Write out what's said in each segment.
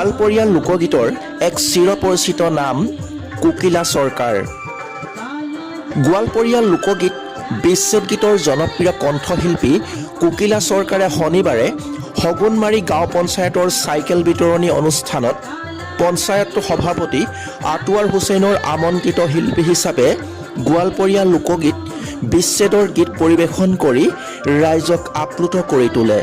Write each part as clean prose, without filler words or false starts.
গোৱালপৰীয়া লোকগীতৰ এক চিৰপৰিচিত নাম কোকিলা চৰকাৰ। গোৱালপৰীয়া লোকগীত বিচ্ছেদ গীতৰ জনপ্ৰিয় কণ্ঠশিল্পী কোকিলা চৰকাৰে শনিবাৰে হগুনমাৰী গাঁও পঞ্চায়তৰ চাইকেল বিতৰণী অনুষ্ঠানত পঞ্চায়ত সভাপতি আটোৱাৰ হুছেইনৰ আমন্ত্ৰিত শিল্পী হিচাপে গোৱালপৰীয়া লোকগীত বিচ্ছেদৰ গীত পৰিৱেশন কৰি ৰাইজক আপ্লুত কৰি তোলে।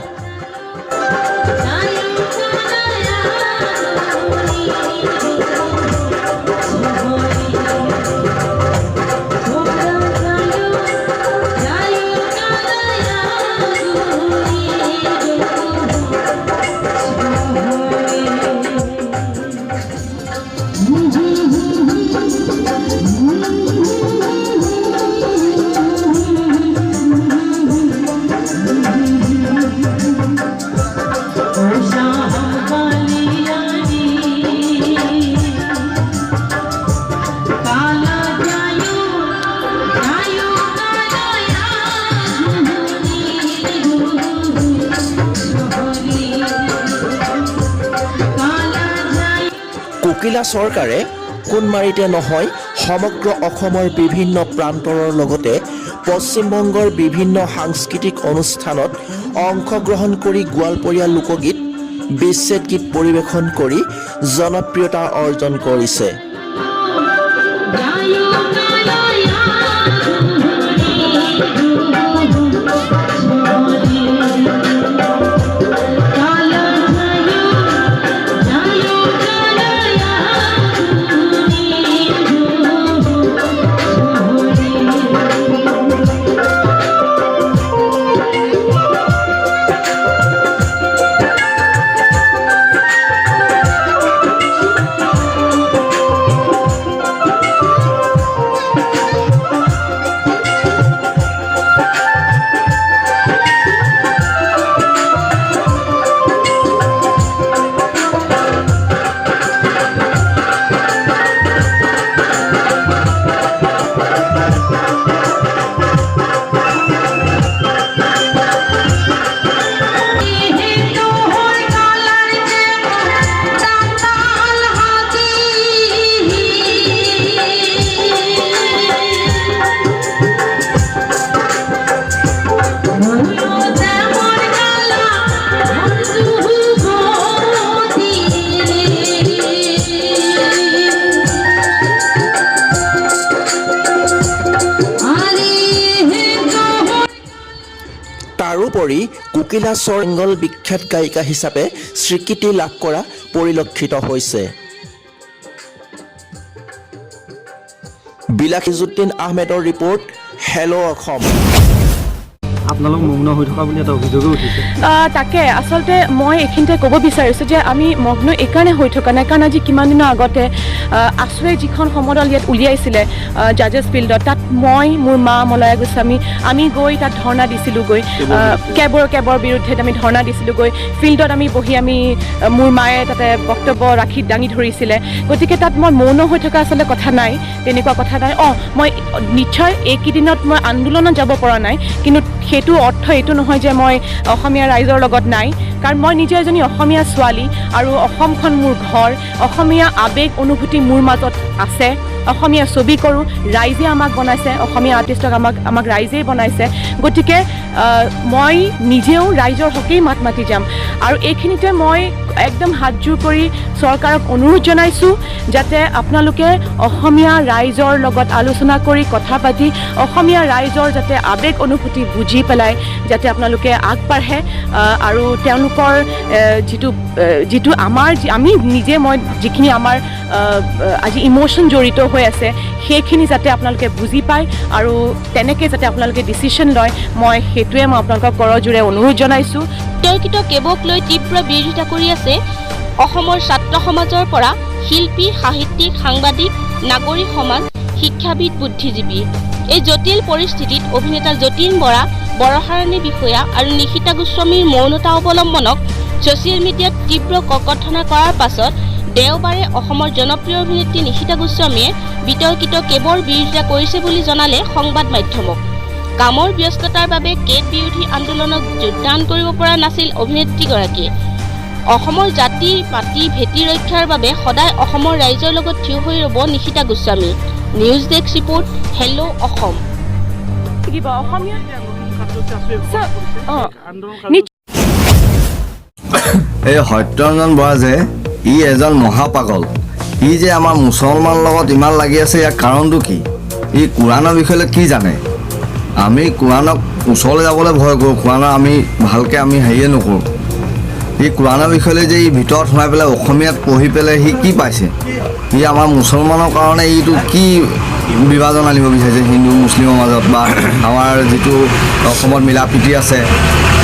কোকিলা চৰকাৰে কোনমাৰীতে নহয় সমগ্ৰ অসমৰ বিভিন্ন প্ৰান্তৰৰ লগতে পশ্চিমবংগৰ বিভিন্ন সাংস্কৃতিক অনুষ্ঠানত অংশগ্ৰহণ কৰি গোৱালপৰীয়া লোকগীত বিচ্ছেদ গীত পৰিৱেশন কৰি জনপ্ৰিয়তা অৰ্জন কৰিছে। তাৰোপৰি কোকিলা চৰকাৰ বিখ্যাত গায়িকা হিচাপে স্বীকৃতি লাভ কৰা পৰিলক্ষিত হৈছে। বিলাসীজুদ্দিন আহমেদৰ ৰিপৰ্ট, হেল্ল' অসম। আপোনালোক মগ্ন হৈ থকা বুলি এটা অভিযোগো উঠিছে। তাকে আচলতে মই এইখিনিতে ক'ব বিচাৰিছোঁ যে আমি মগ্ন এইকাৰণে হৈ থকা নাই, কাৰণ আজি কিমান দিনৰ আগতে আছুৱে যিখন সমদল ইয়াত উলিয়াইছিলে জাজেছ ফিল্ডত, তাত মই, মোৰ মা মলয়া গোস্বামী আমি গৈ তাত ধৰ্ণা দিছিলোঁগৈ। কেবৰ বিৰুদ্ধে আমি ধৰ্ণা দিছিলোঁগৈ। ফিল্ডত আমি বহি মোৰ মায়ে তাতে বক্তব্য ৰাখি দাঙি ধৰিছিলে। গতিকে তাত মই মৌন হৈ থকা আচলতে কথা নাই, তেনেকুৱা কথা নাই। মই নিশ্চয় এইকেইদিনত মই আন্দোলনত যাব পৰা নাই, কিন্তু সেইটো অৰ্থ এইটো নহয় যে মই অসমীয়া ৰাইজৰ লগত নাই, কাৰণ মই নিজে এজনী অসমীয়া ছোৱালী আৰু অসমখন মোৰ ঘৰ। অসমীয়া আৱেগ অনুভূতি মোৰ মাজত আছে। অসমীয়া ছবি কৰোঁ, ৰাইজে আমাক বনাইছে, অসমীয়া আৰ্টিষ্টক আমাক ৰাইজেই বনাইছে। গতিকে মই নিজেও ৰাইজৰ হকেই মাত মাতি যাম। আৰু এইখিনিতে মই একদম হাতযোৰ কৰি চৰকাৰক অনুৰোধ জনাইছোঁ যাতে আপোনালোকে অসমীয়া ৰাইজৰ লগত আলোচনা কৰি কথা পাতি অসমীয়া ৰাইজৰ যাতে আৱেগ অনুভূতি বুজি পেলাই যাতে আপোনালোকে আগবাঢ়ে আৰু তেওঁলোকৰ যিটো আমি নিজে মই যিখিনি আমাৰ আজি ইম'শ্যন জড়িত হৈ আছে সেইখিনি যাতে আপোনালোকে বুজি পায় আৰু তেনেকৈ যাতে আপোনালোকে ডিচিশ্যন লয়, মই আপোনালোকক কৰজোৰে অনুৰোধ জনাইছোঁ। বিতৰ্কিত কেবক লৈ তীব্ৰ বিৰোধিতা কৰি আছে অসমৰ ছাত্ৰ সমাজৰ পৰা শিল্পী, সাহিত্যিক, সাংবাদিক, নাগৰিক সমাজ, শিক্ষাবিদ, বুদ্ধিজীৱী। এই জটিল পৰিস্থিতিত অভিনেতা যতীন বৰা, বৰষাৰাণী বিষয়া আৰু নিশিতা গোস্বামীৰ মৌনতা অৱলম্বনক ছ'চিয়েল মিডিয়াত তীব্ৰ ককৰ্থনা কৰাৰ পাছত দেওবাৰে অসমৰ জনপ্ৰিয় অভিনেত্ৰী নিশিতা গোস্বামীয়ে বিতৰ্কিত কেবৰ বিৰোধিতা কৰিছে বুলি জনালে সংবাদ মাধ্যমক। কামৰ ব্যস্ততাৰ বাবে কেব বিৰোধী আন্দোলনত যোগদান কৰিব পৰা নাছিল অভিনেত্ৰীগৰাকীয়ে। অসমৰ জাতি মাটি ভেটি ৰক্ষাৰ বাবে সদায় অসমৰ ৰাইজৰ লগত থিয় হৈ ৰ'ব Nishita Goswami. News desk report, hello' Assam. কিবা অসমীয়া এই সত্যৰঞ্জন বৰা যে ই এজন মহাপাগল। ই যে আমাৰ মুছলমানৰ লগত ইমান লাগি আছে, ইয়াৰ কাৰণটো কি? ই কোৰাণৰ বিষয়ে কি জানে? আমি কোৰাণক ওচৰলৈ যাবলৈ ভয় কৰোঁ, কোৰাণৰ আমি ভালকৈ আমি হেৰিয়ে নকৰোঁ। ই কোৰাণৰ বিষয়ে যে ই ভিতৰত সোমাই পেলাই অসমীয়াত পঢ়ি পেলাই সি কি পাইছে? ই আমাৰ মুছলমানৰ কাৰণে এইটো কি বিভাজন আনিব বিচাৰিছে হিন্দু মুছলিমৰ মাজত, বা আমাৰ যিটো অসমত মিলা প্ৰীতি আছে,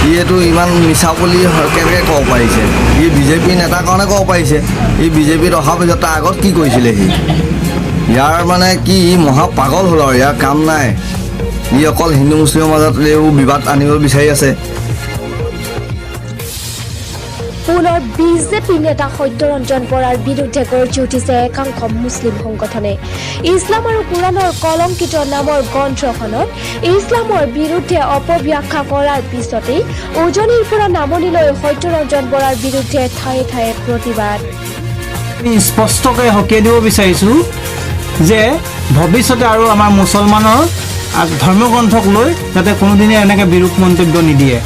ই এইটো ইমান মিছা বুলি কেনেকৈ ক'ব পাৰিছে? ই বিজেপি নেতাৰ কাৰণে ক'ব পাৰিছে। ই বিজেপিত অহাৰ পিছত তাৰ আগত কি কৰিছিলে সি? ইয়াৰ মানে কি ই মহা পাগল হ'ল আৰু ইয়াৰ কাম নাই। ই অকল হিন্দু মুছলিমৰ মাজত এইবোৰ বিবাদ আনিব বিচাৰি আছে। পুনৰ বিজেপি নেতা সত্যৰঞ্জন বৰাৰ বিৰুদ্ধে গৰ্জি উঠিছে একাংশ মুছলিম সংগঠনে। ইছলাম আৰু কোৰাণৰ কলংকিত নামৰ গ্ৰন্থখনত ইছলামৰ বিৰুদ্ধে অপব্যাখ্যা কৰাৰ পিছতেই উজনিৰ পৰা নামনিলৈ সত্যৰঞ্জন বৰাৰ বিৰুদ্ধে ঠায়ে ঠায়ে প্ৰতিবাদ। আমি স্পষ্টকৈ সকীয়াই দিব বিচাৰিছোঁ যে ভৱিষ্যতে আৰু আমাৰ মুছলমানৰ ধৰ্মগ্ৰন্থক লৈ যাতে কোনোদিনে এনেকৈ বিৰূপ মন্তব্য নিদিয়ে।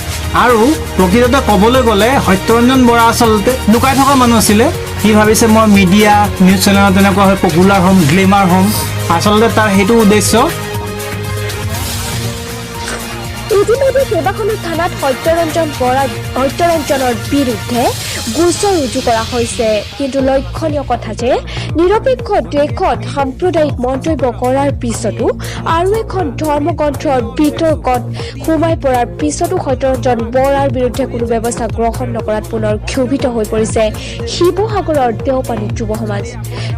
আৰু প্ৰকৃততে ক'বলৈ গ'লে সত্যৰঞ্জন বৰা আচলতে লুকাই থকা মানুহ আছিলে। সি ভাবিছে মই মিডিয়া নিউজ চেনেলত তেনেকুৱা হয় পপুলাৰ হ'ম, গ্লেমাৰ হ'ম। আচলতে তাৰ সেইটো উদ্দেশ্য। ইতিমধ্যে কেইবাখনো থানাত সত্যৰঞ্জনৰ বিৰুদ্ধে গোচৰ ৰুজু কৰা হৈছে। কিন্তু লক্ষণীয় কথা যে নিৰপেক্ষ দেশত সাম্প্ৰদায়িক মন্তব্য কৰাৰ পিছতো আৰু এখন ধৰ্মগ্ৰন্থৰ বিতৰ্কত সোমাই পৰাৰ পিছতো সত্যৰঞ্জন বৰাৰ বিৰুদ্ধে কোনো ব্যৱস্থা গ্ৰহণ নকৰাত পুনৰ ক্ষোভিত হৈ পৰিছে শিৱসাগৰৰ দেওপানী যুৱ সমাজ।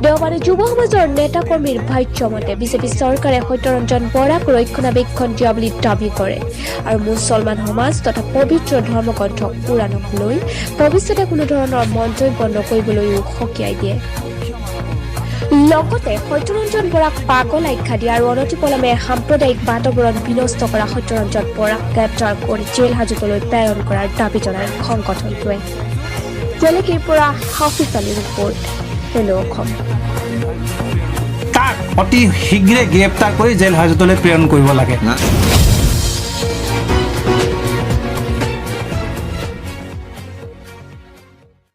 দেওপানী যুৱ সমাজৰ নেতাকৰ্মীৰ ভাষ্যমতে বিজেপি চৰকাৰে সত্যৰঞ্জন বৰাক ৰক্ষণাবেক্ষণ দিয়া বুলি দাবী কৰে আৰু মুছলমান সমাজ তথা পবিত্ৰ ধৰ্মগ্ৰন্থ কোৰাণক লৈ ভৱিষ্যতে কোনো ধৰণৰ মন্তব্য নকৰিবলৈও সকীয়াই দিয়ে। লগতে সত্যৰঞ্জন বৰাক পাগল আখ্যা দিয়া আৰু অনতিপলমে সাম্প্ৰদায়িক বাতাবৰণ বিনষ্ট কৰা সত্যৰঞ্জন বৰাক গ্ৰেপ্তাৰ কৰি জেল হাজতলৈ প্ৰেৰণ কৰাৰ দাবী জনায় সংগঠনটোৱে। জেলেকীৰ পৰা হাফিজ আলীৰ ৰিপৰ্ট, হেল্ল' অসম। তাক অতি শীঘ্ৰে গ্ৰেপ্তাৰ কৰি জেল হাজতলৈ প্ৰেৰণ কৰিব লাগে।